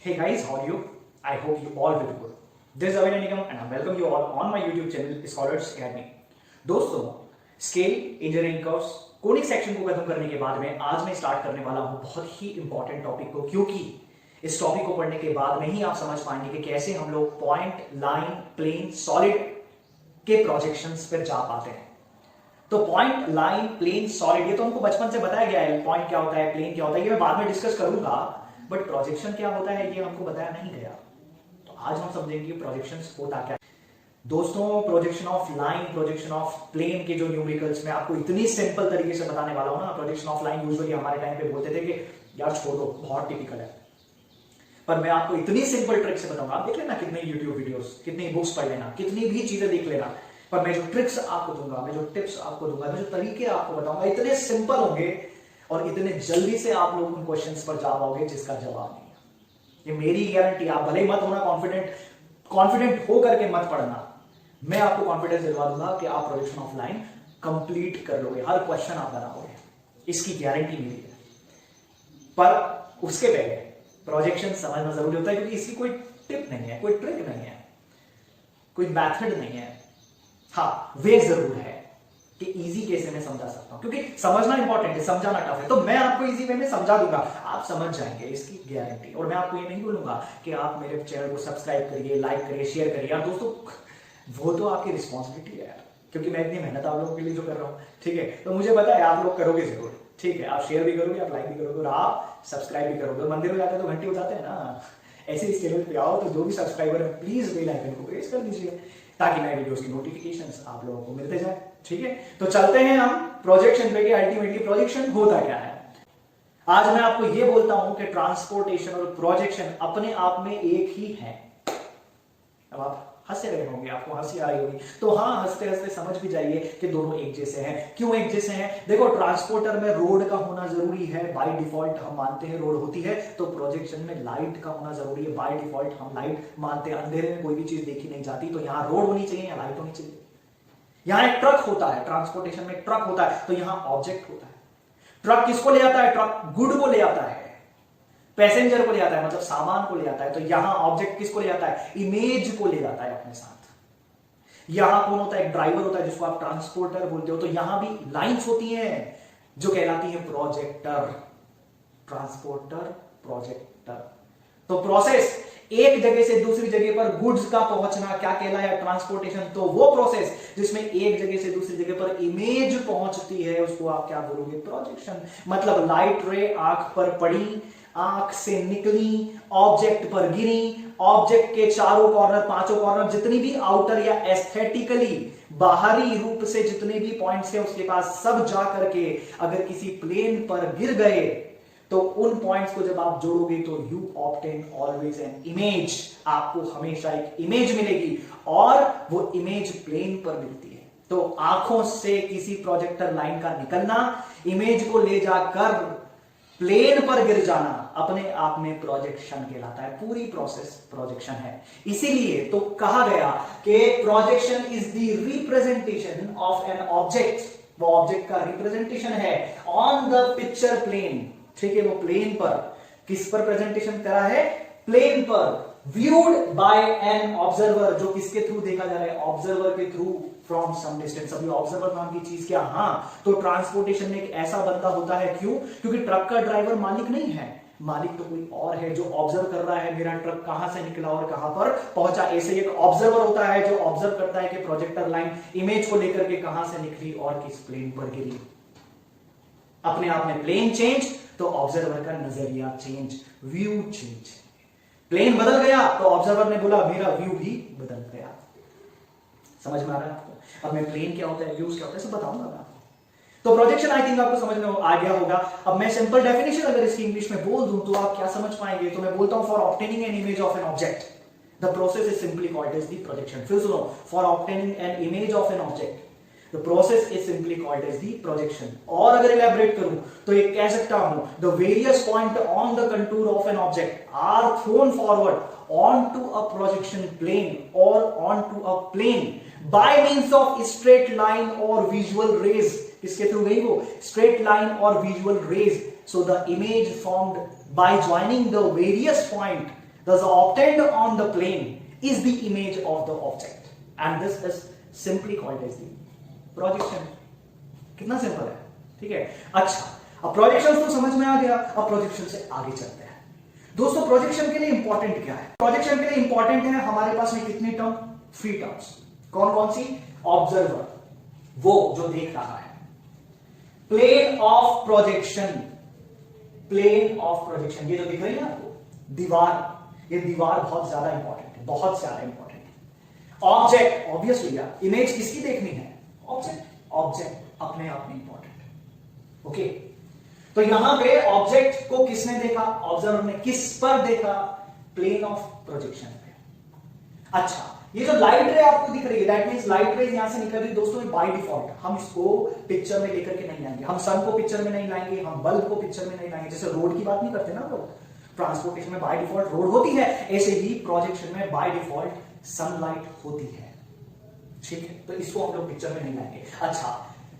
Hey guys, how are you? I hope you all will good. This is Avina Nigam and I welcome you all on my YouTube channel Scholars Academy. दोस्तों, scale engineering course coding section को खत्म करने के बाद में आज मैं start करने वाला हूं बहुत ही इंपॉर्टेंट टॉपिक को, क्योंकि इस टॉपिक को पढ़ने के बाद में ही आप समझ पाएंगे कि कैसे हम लोग पॉइंट, लाइन, प्लेन, सॉलिड के प्रोजेक्शंस पर जा पाते हैं। तो पॉइंट, लाइन, प्लेन, सॉलिड ये तो हमको बचपन से बताया गया है। पॉइंट क्या होता है, प्लेन क्या होता है, ये मैं बाद में डिस्कस करूंगा, बट प्रोजेक्शन क्या होता है ये हमको बताया नहीं गया। तो आज हम समझेंगे प्रोजेक्शंस होता क्या है। दोस्तों, projection of line, projection of plane के जो न्यूमेरिकल्स मैं आपको इतनी सिंपल तरीके से बताने वाला हूं ना। प्रोजेक्शन ऑफ लाइन यूजुअली हमारे टाइम पे बोलते थे कि यार छोड़ दो, बहुत टिपिकल है, पर मैं आपको इतनी सिंपल ट्रिक से बताऊंगा। आप देख लेना कितने यूट्यूब वीडियोस, कितनी बुक्स पढ़ लेना, कितनी भी चीजें देख लेना, पर मैं जो ट्रिक्स आपको दूंगा, मैं जो टिप्स आपको दूंगा, मैं जो तरीके आपको बताऊंगा, इतने सिंपल होंगे और इतने जल्दी से आप लोग उन क्वेश्चंस पर जा पाओगे जिसका जवाब नहीं है। ये मेरी गारंटी। आप भले ही मत होना कॉन्फिडेंट हो करके मत पढ़ना, मैं आपको कॉन्फिडेंस दिलवा दूंगा कि आप प्रोजेक्शन ऑफ लाइन कंप्लीट कर लोगे, हर क्वेश्चन आप बनाओगे, इसकी गारंटी मेरी है। पर उसके पहले प्रोजेक्शन समझना जरूरी होता है, क्योंकि इसकी कोई टिप नहीं है, कोई ट्रिक नहीं है, कोई मेथड नहीं है। हाँ, वे जरूर है कि इजी कैसे मैं समझा सकता हूं, क्योंकि समझना इंपॉर्टेंट है, समझाना टफ है। तो मैं आपको इजी वे में समझा दूंगा, आप समझ जाएंगे, इसकी गारंटी। और मैं आपको ये नहीं बोलूंगा कि आप मेरे चैनल को सब्सक्राइब करिए, लाइक करिए, शेयर करिए। यार दोस्तों, वो तो आपकी रिस्पॉन्सिबिलिटी है यार, क्योंकि मैं इतनी मेहनत आप लोगों के लिए जो कर रहा हूं, ठीक है, तो मुझे पता है आप लोग करोगे जरूर, ठीक है। आप शेयर भी करोगे, आप लाइक भी करोगे और आप सब्सक्राइब भी करोगे। मंदिर में जाते हैं तो घंटी बजाते हैं ना, ऐसे इस चैनल पे आओ तो जो भी सब्सक्राइबर है प्लीज बेल आइकन को प्रेस कर दीजिए, ताकि नए वीडियोस की नोटिफिकेशंस आप लोगों को मिलते जाए, ठीक है। तो चलते हैं हम प्रोजेक्शन पे कि अल्टीमेटली प्रोजेक्शन होता क्या है। आज मैं आपको यह बोलता हूं कि ट्रांसपोर्टेशन और प्रोजेक्शन अपने आप में एक ही है। अब आप हंसे रहे होंगे, आपको हंसी आ रही होगी, तो हाँ, हंसते हंसते समझ भी जाइए कि दोनों एक जैसे हैं। क्यों एक जैसे हैं? देखो, ट्रांसपोर्टर में रोड का होना जरूरी है, बाय डिफॉल्ट हम मानते हैं रोड होती है। तो प्रोजेक्शन में लाइट का होना जरूरी है, बाय डिफॉल्ट हम लाइट मानते हैं। अंधेरे में कोई भी चीज देखी नहीं जाती, तो यहाँ रोड होनी चाहिए या लाइट होनी चाहिए। यहाँ एक ट्रक होता है, ट्रांसपोर्टेशन में एक ट्रक होता है, तो यहाँ ऑब्जेक्ट होता है। ट्रक किसको ले आता है? ट्रक गुड को ले आता है, पैसेंजर को ले आता है, मतलब सामान को ले आता है। तो यहां ऑब्जेक्ट किसको ले जाता है? इमेज को ले जाता है अपने साथ। यहां कौन होता है? एक ड्राइवर होता है, जिसको आप ट्रांसपोर्टर बोलते हो। तो यहां भी लाइंस होती हैं जो कहलाती है प्रोजेक्टर। Transporter, projector. तो प्रोसेस एक जगह से दूसरी जगह पर गुड्स का पहुंचना क्या कहलाया? ट्रांसपोर्टेशन। तो वो प्रोसेस जिसमें एक जगह से दूसरी जगह पर इमेज पहुंचती है, उसको आप क्या बोलोगे? प्रोजेक्शन। मतलब लाइट रे आंख पर पड़ी, आंख से निकली, ऑब्जेक्ट पर गिरी, ऑब्जेक्ट के चारों कॉर्नर, पांचों कॉर्नर, जितनी भी आउटर या एस्थेटिकली बाहरी रूप से जितने भी पॉइंट्स है उसके पास, सब जा करके अगर किसी प्लेन पर गिर गए, तो उन पॉइंट्स को जब आप जोड़ोगे तो you obtain always an image. आपको हमेशा एक इमेज मिलेगी, और वो इमेज प्लेन पर मिलती है। तो आंखों से किसी प्रोजेक्टर लाइन का निकलना, इमेज को ले जाकर प्लेन पर गिर जाना, अपने आप में प्रोजेक्शन कहलाता है। पूरी प्रोसेस प्रोजेक्शन है। इसीलिए तो कहा गया कि projection is the representation of an object. वो ऑब्जेक्ट का रिप्रेजेंटेशन है ऑन द पिक्चर प्लेन, ठीक है। वो प्लेन पर किस पर प्रेजेंटेशन करा है? प्लेन पर, व्यूड बाय एन ऑब्जर्वर। जो किसके थ्रू देखा जा रहा है? ऑब्जर्वर के थ्रू, फ्रॉम सम डिस्टेंस। अभी ऑब्जर्वर नाम की चीज क्या? हाँ, तो ट्रांसपोर्टेशन में एक ऐसा बंदा होता है। क्यों? क्योंकि ट्रक का ड्राइवर मालिक नहीं है, मालिक तो कोई और है जो ऑब्जर्व कर रहा है मेरा ट्रक कहां से निकला और कहां पर पहुंचा। ऐसे एक ऑब्जर्वर होता है जो ऑब्जर्व करता है कि प्रोजेक्टर लाइन इमेज को लेकर के कहां से निकली और किस प्लेन पर गिरी। अपने आप में प्लेन चेंज, तो ऑब्जर्वर का नजरिया चेंज, व्यू चेंज। प्लेन बदल गया तो ऑब्जर्वर ने बोला मेरा व्यू भी बदल गया। समझ में आ रहा है आपको? अब मैं प्लेन क्या होता है, व्यूज क्या होता है, सब बताऊंगा मैं आपको। तो प्रोजेक्शन आई थिंक आपको समझ में आ गया होगा। अब मैं सिंपल डेफिनेशन अगर इसकी इंग्लिश में बोल दूं तो आप क्या समझ पाएंगे? तो मैं बोलता हूं, for obtaining an image of an object the process is simply called as the projection. फिर सुनो, for obtaining an image of an object the process is simply called as the projection। और अगर elaborate करूं तो ये कह सकता हूं, the various point on the contour of an object are thrown forward onto a projection plane or onto a plane by means of straight line or visual rays। किसके through गई वो? straight line or visual rays। so the image formed by joining the various point Thus, obtained on the plane is the image of the object, and this is simply called as the projection. कितना simple है, ठीक है। अच्छा, अब projection तो समझ में आ गया, अब प्रोजेक्शन से आगे चलते हैं। दोस्तों, प्रोजेक्शन के लिए इंपॉर्टेंट क्या है? प्रोजेक्शन के लिए इंपॉर्टेंट है हमारे पास में कितनी टर्म? 3 टर्म्स। कौन कौन सी? ऑब्जर्वर, वो जो देख रहा है, plane of projection, plane of projection, ये जो दिख रही है आपको दीवार, ये दीवार बहुत ज्यादा इंपॉर्टेंट है, बहुत ज्यादा इंपॉर्टेंट है। ऑब्जेक्ट, ऑब्वियसली यार, इमेज किसकी देखनी है? ऑब्जेक्ट, ऑब्जेक्ट अपने आप में इंपॉर्टेंट। ओके, तो यहां पे ऑब्जेक्ट को किसने देखा? ऑब्जर्वर ने। किस पर देखा? प्लेन ऑफ प्रोजेक्शन पे। अच्छा, ये जो लाइट रे आपको दिख रही है, दैट मींस लाइट रे यहां से निकल रही है दोस्तों, बाय डिफॉल्ट हम इसको पिक्चर में लेकर के नहीं आएंगे, हम सन को पिक्चर में नहीं लाएंगे, हम बल्ब को पिक्चर में नहीं लाएंगे। जैसे रोड की बात नहीं करते ना लोग, ट्रांसपोर्टेशन में बाय डिफॉल्ट रोड होती है, ऐसे ही प्रोजेक्शन में बाय डिफॉल्ट सनलाइट होती है, ठीक है। तो इसको हम लोग पिक्चर में नहीं लाएंगे। अच्छा,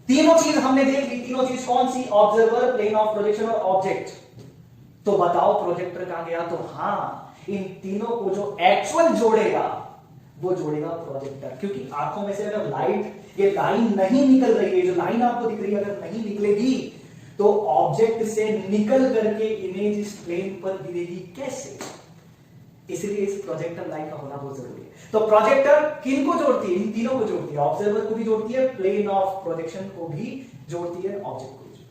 तीनों चीज हमने देख ली। तीनों चीज कौन सी? ऑब्जर्वर, प्लेन ऑफ प्रोजेक्शन और ऑब्जेक्ट। तो बताओ प्रोजेक्टर कहां गया? तो हाँ, इन तीनों को जो एक्चुअल जोड़ेगा वो जोड़ेगा प्रोजेक्टर, क्योंकि आंखों में से अगर लाइट, ये लाइन नहीं निकल रही है, जो लाइन आपको दिख रही है अगर नहीं निकलेगी तो ऑब्जेक्ट से निकल करके इमेज इस प्लेन पर गिरेगी कैसे? इसलिए इस प्रोजेक्टर लाइन का होना बहुत जरूरी है। तो प्रोजेक्टर किन को जोड़ती है? इन तीनों को जोड़ती है, ऑब्जर्वर को भी जोड़ती है, प्लेन ऑफ प्रोजेक्शन को भी जोड़ती है, ऑब्जेक्ट को भी जोड़ती है।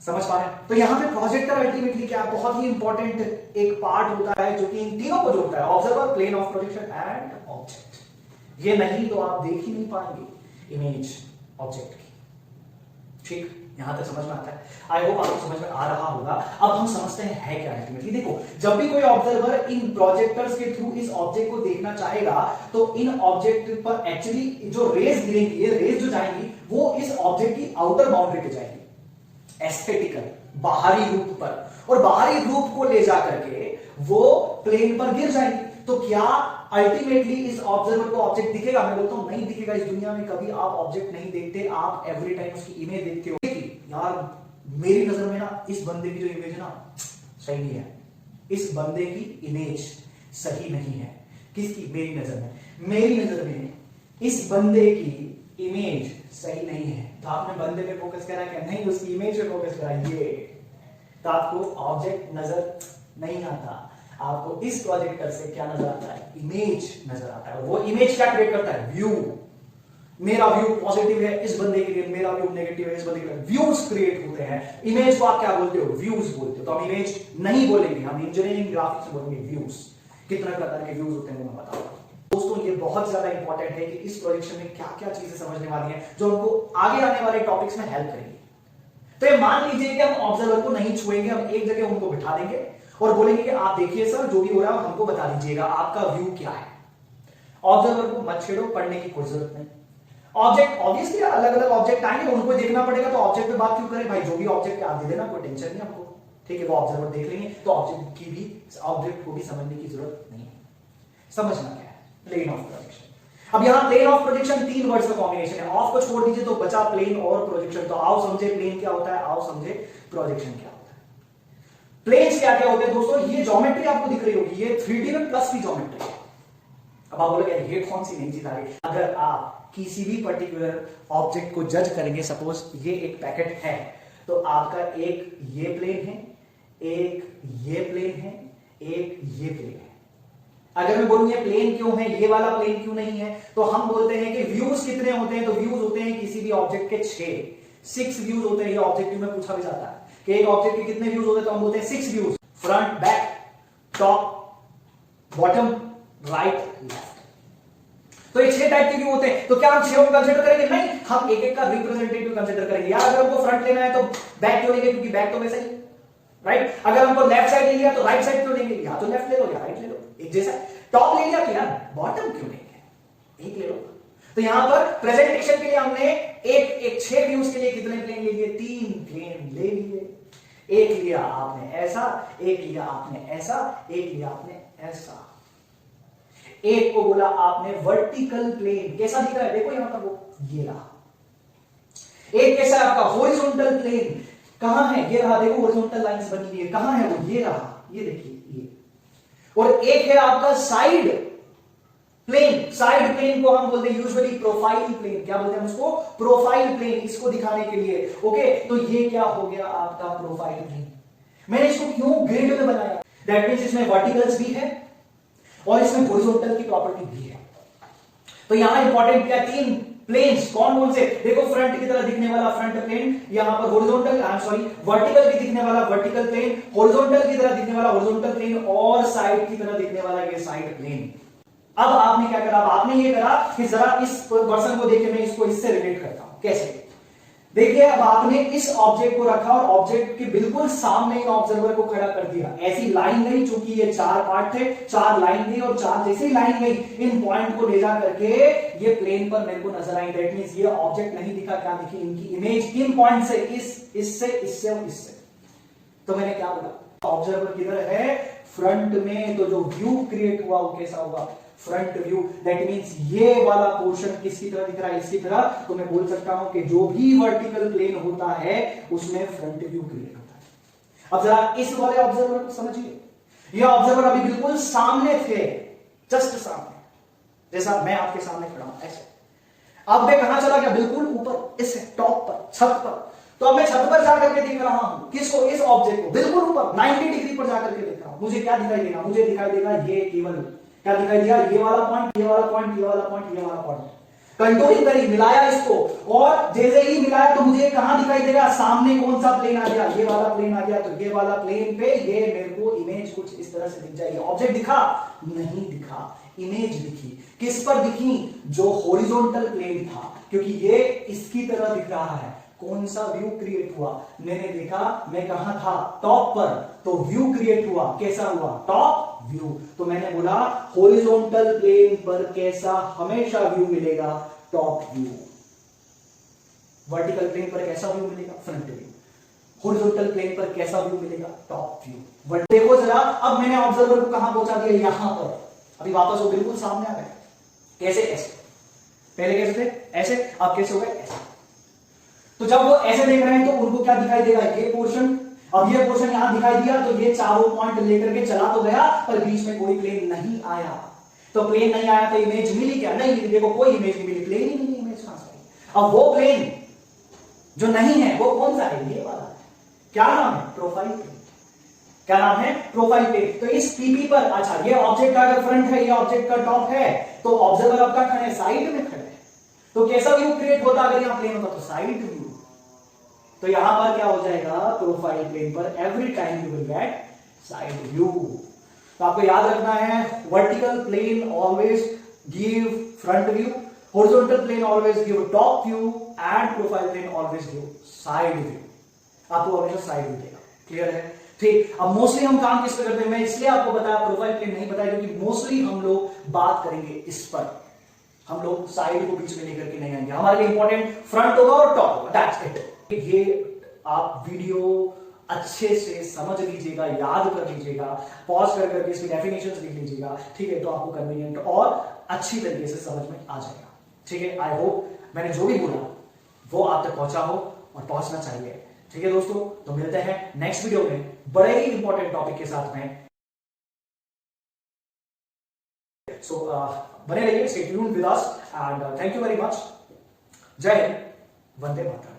समझ पा रहे हैं? तो यहां पे प्रोजेक्टर अल्टीमेटली क्या है? बहुत ही इंपॉर्टेंट एक पार्ट होता है जो कि इन तीनों को जोड़ता है, observer, plane of projection and object. ये नहीं तो आप देख ही नहीं पाएंगे इमेज ऑब्जेक्ट की, ठीक। यहां तक समझ में आता है? आई होप आपको समझ में आ रहा होगा। अब हम समझते हैं है क्या अल्टीमेटली। देखो, जब भी कोई ऑब्जर्वर इन प्रोजेक्टर्स के थ्रू इस ऑब्जेक्ट को देखना चाहेगा तो इन ऑब्जेक्ट पर एक्चुअली जो रेज गिरेंगी, ये रेज जो जाएंगी वो इस ऑब्जेक्ट की आउटर बाउंड्री पे जाएगी, एस्थेटिकल, बाहरी रूप पर, और बाहरी रूप को ले जाकर के वो प्लेन पर गिर जाएंगी। तो क्या अल्टीमेटली इस ऑब्जर्वर को ऑब्जेक्ट दिखेगा? मैं बोलता हूं नहीं दिखेगा। इस दुनिया में कभी आप ऑब्जेक्ट नहीं देखते, आप एवरी टाइम उसकी इमेज देखते हो। यार मेरी नजर में ना इस बंदे की जो इमेज है ना सही नहीं है, इस बंदे की इमेज सही नहीं है। किसकी? मेरी नजर में। मेरी नजर में इस बंदे की इमेज सही नहीं है। तो आपने बंदे पे फोकस करा क्या? नहीं, उसकी इमेज पे फोकस करा। ये तो आपको ऑब्जेक्ट नजर नहीं आता, आपको इस प्रोजेक्टर से क्या नजर आता है? इमेज नजर आता है। वो इमेज क्या क्रिएट करता है? व्यू। मेरा व्यू पॉजिटिव है इस बंदे के लिए, मेरा व्यू नेगेटिव है इस बंदे के लिए। व्यूज क्रिएट होते हैं। इमेज को आप क्या बोलते हो? व्यूज बोलते हो। तो हम इमेज नहीं बोलेंगे, हम इंजीनियरिंग ग्राफिक्स में बोलेंगे व्यूज। कितने प्रकार के व्यूज होते हैं वो मैं बताऊंगा। दोस्तों, ये बहुत ज्यादा इंपॉर्टेंट है कि इस प्रोजेक्शन में क्या क्या चीजें समझने वाली हैं जो हमको आगे आने वाले टॉपिक्स में हेल्प करेंगी। तो ये मान लीजिए कि हम ऑब्जर्वर को नहीं छुएंगे, हम एक जगह उनको बिठा देंगे और बोलेंगे कि आप देखिए सर, जो भी हो रहा है हमको बता दीजिएगा, आपका व्यू क्या है। ऑब्जर्वर को मत छेड़ो, पढ़ने की कोई जरूरत नहीं। ऑब्जेक्ट ऑब्वियसली अलग अलग ऑब्जेक्ट आएंगे, उनको देखना पड़ेगा, तो ऑब्जेक्ट पे बात क्यों करें भाई? जो भी ऑब्जेक्ट आप दे देना, कोई टेंशन नहीं हमको, ठीक है। वो ऑब्जर्वर देख लेंगे, तो ऑब्जेक्ट को भी समझने की जरूरत नहीं है। समझना क्या है? Plane of projection. अब यहां प्लेन ऑफ प्रोजेक्शन 3 वर्ड्स का कॉम्बिनेशन है। ऑफ को छोड़ दीजिए तो बचा प्लेन और प्रोजेक्शन। तो आओ समझे प्लेन क्या होता है, आओ समझे प्रोजेक्शन क्या होता है। प्लेन्स क्या क्या होते हैं दोस्तों? ये ज्योमेट्री आपको दिख रही होगी, ये 3D में प्लस की ज्योमेट्री है। अब आप बोलोगे ये कौन सी नई चीज आ गई? अगर आप किसी भी पर्टिकुलर ऑब्जेक्ट को जज करेंगे, सपोज ये एक पैकेट है, तो आपका एक ये प्लेन है, एक ये प्लेन है, एक ये प्लेन है। अगर मैं बोलूं ये प्लेन क्यों है, ये वाला प्लेन क्यों नहीं है, तो हम बोलते हैं कि व्यूज कितने होते हैं। तो व्यूज होते हैं किसी भी ऑब्जेक्ट के 6 व्यूज होते हैं। ये ऑब्जेक्टिव में पूछा भी जाता है कि एक ऑब्जेक्ट के कितने व्यूज होते हैं, तो हम बोलते हैं 6 views, front, back, top, bottom, right, left. तो ये 6 टाइप के व्यू होते हैं। तो क्या हम 6 को कंसीडर करेंगे? नहीं, हम एक एक का रिप्रेजेंटेटिव कंसीडर करेंगे। यार अगर हमको फ्रंट लेना है तो बैक क्यों लेंगे? क्योंकि बैक तो वैसे ही, राइट। अगर हमको लेफ्ट साइड ले लिया तो राइट साइड क्यों लेंगे? या तो लेफ्ट ले लो या राइट ले लो, एक जैसा। टॉप ले लिया तो यार बॉटम क्यों लेंगे? एक ले लो। तो यहां पर प्रेजेंटेशन के लिए हमने एक 6 व्यूज के लिए कितने प्लेन ले लिए? 3 प्लेन ले लिए। एक लिया आपने ऐसा, एक लिया आपने ऐसा, एक लिया आपने ऐसा। एक को बोला आपने वर्टिकल प्लेन, कैसा दिख रहा है देखो यहां पर, वो ये रहा। एक कैसा है आपका हॉरिजॉन्टल प्लेन, कहां है? ये रहा, देखो हॉरिजॉन्टल लाइंस बनी हुई है, कहां है वो? ये रहा, ये देखिए ये, और एक है आपका साइड प्लेन। साइड प्लेन को हम बोलते हैं यूजुअली प्रोफाइल प्लेन। क्या बोलते हैं उसको? प्रोफाइल प्लेन, इसको दिखाने के लिए। ओके, तो ये क्या हो गया आपका प्रोफाइल प्लेन। मैंने इसको क्यों ग्रिड में बनाया? दैट मींस इसमें वर्टिकल्स भी है और इसमें हॉरिजॉन्टल की प्रॉपर्टी भी है। तो यहां इंपॉर्टेंट क्या? 3 प्लेन्स। कौन कौन से? देखो, फ्रंट की तरह दिखने वाला फ्रंट प्लेन, यहां पर हॉरिजॉन्टल, वर्टिकल की दिखने वाला वर्टिकल प्लेन, हॉरिजॉन्टल की तरह दिखने वाला हॉरिजॉन्टल प्लेन, और साइड की तरह दिखने वाला ये साइड प्लेन। अब आपने क्या करा? आपने ये करा कि जरा इस पर्सन को देखिए, मैं इसको इससे रिलेट करता हूं। कैसे? देखिए, अब आपने इस ऑब्जेक्ट को रखा और ऑब्जेक्ट के बिल्कुल सामने इन ऑब्जर्वर को खड़ा कर दिया। ऐसी लाइन गई, चूंकि ये 4 पार्ट थे, 4 लाइन गई, और 4 जैसे ही लाइन गई, इन पॉइंट को ले जा करके ये प्लेन पर मेरे को नजर आई। दैट मींस ये ऑब्जेक्ट नहीं दिखा, क्या दिखी? इनकी इमेज किन पॉइंट से? इससे, इससे और इससे। तो मैंने क्या बोला? ऑब्जर्वर किधर है? फ्रंट में। तो जो व्यू क्रिएट हुआ वो कैसा होगा? Front view. दैट मींस ये वाला पोर्शन किसकी तरह दिख रहा है? इसकी तरह। तो मैं बोल सकता हूं कि जो भी वर्टिकल प्लेन होता है उसमें फ्रंट व्यू क्रिएट होता है। अब जरा इस वाले ऑब्जर्वर को समझिए। ये ऑब्जर्वर अभी बिल्कुल सामने थे, जस्ट सामने, जैसा मैं आपके सामने खड़ा हूं ऐसे। अब मैं कहां चला गया? बिल्कुल ऊपर, इस टॉप पर, छत पर। तो अब मैं छत पर जाकर के देख रहा हूं किसको? इस ऑब्जेक्ट को, बिल्कुल ऊपर 90 डिग्री पर जाकर के देख रहा हूं। मुझे क्या दिखाई देगा? मुझे दिखाई देगा ये केवल, क्या दिखाई दिया? ये वाला पॉइंट, ये वाला पॉइंट, ये वाला पॉइंट, ये वाला पॉइंट। कंट्रोलिंग करी, मिलाया इसको, और जैसे ही मिलाया तो मुझे कहां दिखाई देगा? सामने कौन सा प्लेन आ गया? ये वाला प्लेन आ गया। तो ये वाला प्लेन पे ये मेरे को इमेज कुछ इस तरह से दिख जाएगी। ऑब्जेक्ट दिखा? नहीं दिखा, इमेज दिखी। किस पर दिखी? जो हॉरिजॉन्टल प्लेन था, क्योंकि ये इसकी तरह दिख रहा है। कौन सा व्यू क्रिएट हुआ? मैंने देखा, मैं कहां था? टॉप पर। तो व्यू क्रिएट हुआ, कैसा हुआ? Top view. तो मैंने बोला हॉरिजॉन्टल प्लेन पर कैसा हमेशा व्यू मिलेगा? Top view. वर्टिकल प्लेन पर कैसा व्यू मिलेगा? Front view. हॉरिजॉन्टल प्लेन पर कैसा व्यू मिलेगा? Top view. देखो जरा, अब मैंने ऑब्जर्वर को कहां पहुंचा दिया? यहां पर। अभी वापस वो बिल्कुल सामने आ गए। कैसे? ऐसे। पहले कैसे थे? ऐसे। अब कैसे हो गए? ऐसे। तो जब वो ऐसे देख रहे हैं तो उनको क्या दिखाई देगा? ये पोर्शन। अब ये पोर्शन यहां दिखाई दिया, तो ये चारों पॉइंट लेकर के चला तो गया, पर बीच में कोई प्लेन नहीं आया। तो प्लेन नहीं आया तो इमेज मिली क्या? नहीं मिली। देखो, कोई इमेज नहीं मिली, प्लेन ही नहीं, इमेज कहां से आई? अब वो प्लेन जो नहीं है वो कौन सा है? ये वाला। क्या नाम है? Profile plane. क्या नाम है? Profile plane. तो इस पीपी पर, अच्छा, ये ऑब्जेक्ट का अगर फ्रंट है, ये ऑब्जेक्ट का टॉप है, तो ऑब्जर्वर अब क्या खड़े? साइड में खड़े हैं। तो कैसा व्यू क्रिएट होता अगर यहां प्लेन होता? तो साइड व्यू। तो यहां पर क्या हो जाएगा? प्रोफाइल प्लेन पर every time you will get side view. तो आपको याद रखना है, vertical plane always give front view, horizontal plane always give top view, and profile plane always give side view. आपको हमेशा साइड व्यू देगा। क्लियर है? ठीक। अब मोस्टली हम काम किस पे करते हैं? मैं इसलिए आपको बताया, प्रोफाइल प्लेन नहीं बताया, क्योंकि मोस्टली हम लोग बात करेंगे इस पर। हम लोग साइड को बीच में लेकर के नहीं आएंगे। हमारे लिए इंपॉर्टेंट फ्रंट होगा और टॉप होगा। That's it. ये आप वीडियो अच्छे से समझ लीजिएगा, याद कर लीजिएगा, पॉज कर करके इसकी डेफिनेशंस लिख लीजिएगा। ठीक है? तो आपको कन्वीनियंट और अच्छी तरीके से समझ में आ जाएगा। ठीक है? आई होप मैंने जो भी बोला वो आप तक पहुंचा हो, और पहुंचना चाहिए। ठीक है दोस्तों? तो मिलते हैं नेक्स्ट वीडियो में बड़े ही इंपॉर्टेंट टॉपिक के साथ में। सो बने रहिए, stay tuned with us, and thank you very much. जय हिंद, वंदे मातरम।